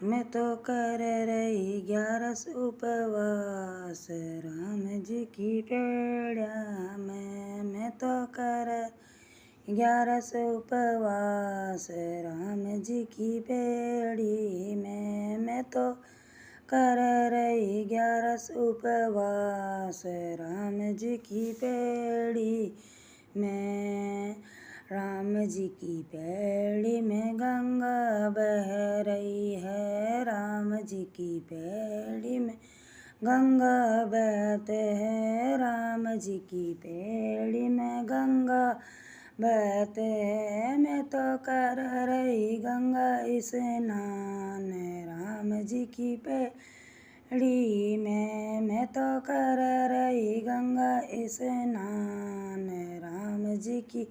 मैं तो कर रही 11 उपवास राम जी की पेड़ा में। मैं तो कर 11 उपवास राम जी की पेड़ी में। मैं तो कर रही 11 उपवास राम जी की पेड़ी में। राम जी की पेड़ी में गंगा बह रही है। राम जी की पेड़ी में गंगा बहते हैं। राम जी की पेड़ी में गंगा बहते हैं। मैं तो कर रही गंगा स्नान राम जी की पेड़ी में। मैं तो कर रही गंगा स्नान राम जी की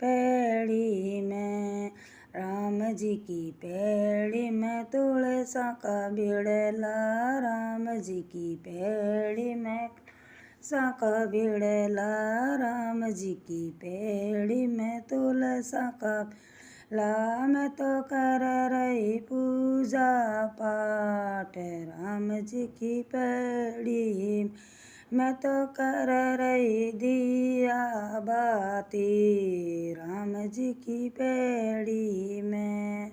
पेड़ी में। राम जी की पेड़ी में तुलसा का बिड़ला। राम जी की पेड़ी में तुलसा का बिड़ला। राम जी की पेड़ी में तुलसा का बिड़ला। मैं तो कर रही पूजा पाठ राम जी की पेड़ी में। मैं तो कर रही दिया बाती राम जी की पेड़ी में।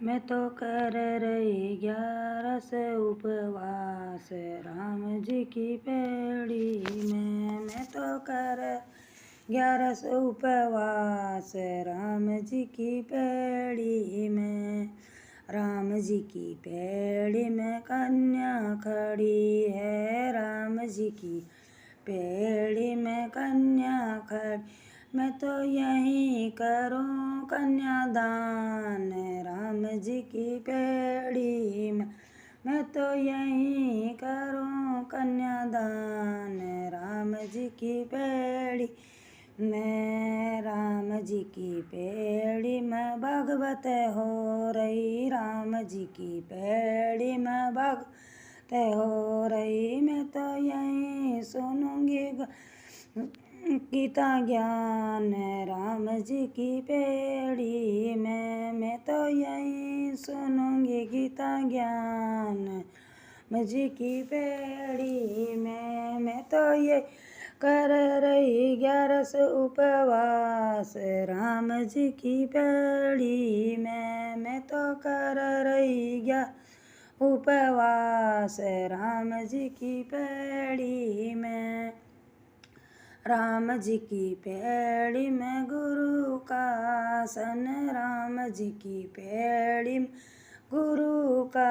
मैं तो कर रही 11 उपवास राम जी की पेड़ी में। मैं तो कर 11 उपवास राम जी की पेड़ी में। राम जी की पेड़ी में कन्या खड़ी है। राम जी की पेड़ी में कन्या खड़ी। मैं तो यहीं करूं कन्यादान राम जी की पेड़ी में। मैं तो यहीं करूं कन्यादान राम जी की पेड़ी में। राम जी की पेड़ी में भगवत हो रही। राम जी की पेड़ी में भगवत हो रही। मैं तो यहीं सुनूंगी गीता ज्ञान राम जी की पेड़ी में। मैं तो यहीं सुनूंगी गीता ज्ञान राम जी की पेड़ी में। मैं तो ये कर रही 11 उपवास राम जी की पेड़ी में। मैं तो कर रही 11 उपवास राम जी की पेड़ी में। राम जी की पेड़ी में गुरु का आसन। राम जी की पेड़ी में गुरु का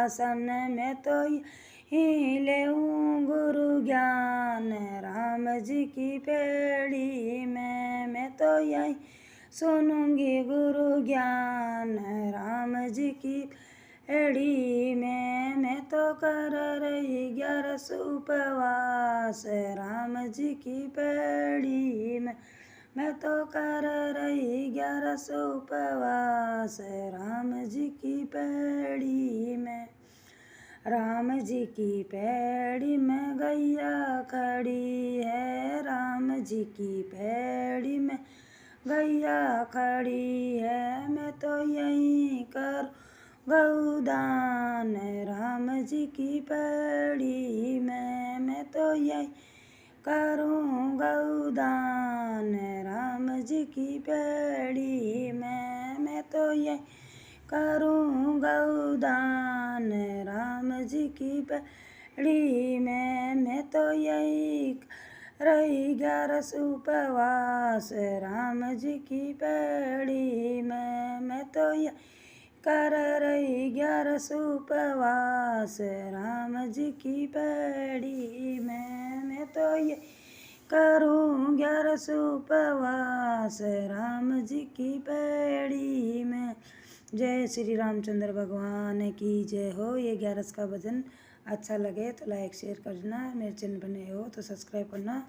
आसन। मैं तो यहीं लेऊं गुरु ज्ञान राम जी की पेड़ी में। मैं तो यहीं सुनूंगी गुरु ज्ञान राम जी की पेड़ी में। मैं तो कर रही 11 उपवास राम जी की पेड़ी में। मैं तो कर रही 11 उपवास राम जी की पेड़ी में। राम जी की पेड़ी में गैया खड़ी है। राम जी की पेड़ी में गैया खड़ी है। मैं तो यहीं कर गौदान राम जी की पेड़ी में। मैं तो यहीं करूँ गौदान राम जी की पेड़ी में। मैं तो यहीं करूँ गौदान राम जी की पेड़ी में। मैं तो यही रही 11 उपवास राम जी की पेड़ी में। मैं तो यही कर रही 11 उपवास राम जी की पेड़ी में। मैं तो ये करूँ 11 उपवास राम जी की पेड़ी में। जय श्री रामचंद्र भगवान की जय हो। ये 11 का भजन अच्छा लगे तो लाइक शेयर करना। मेरे चैनल पर नए हो तो सब्सक्राइब करना।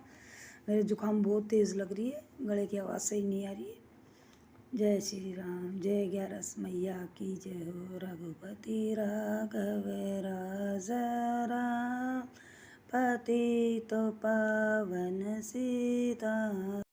मेरे जुकाम बहुत तेज़ लग रही है, गले की आवाज़ सही नहीं आ रही है। जय श्री राम। जय 11 मैया की जय हो। रघुपति राघव राज राम पति तो पावन सीता।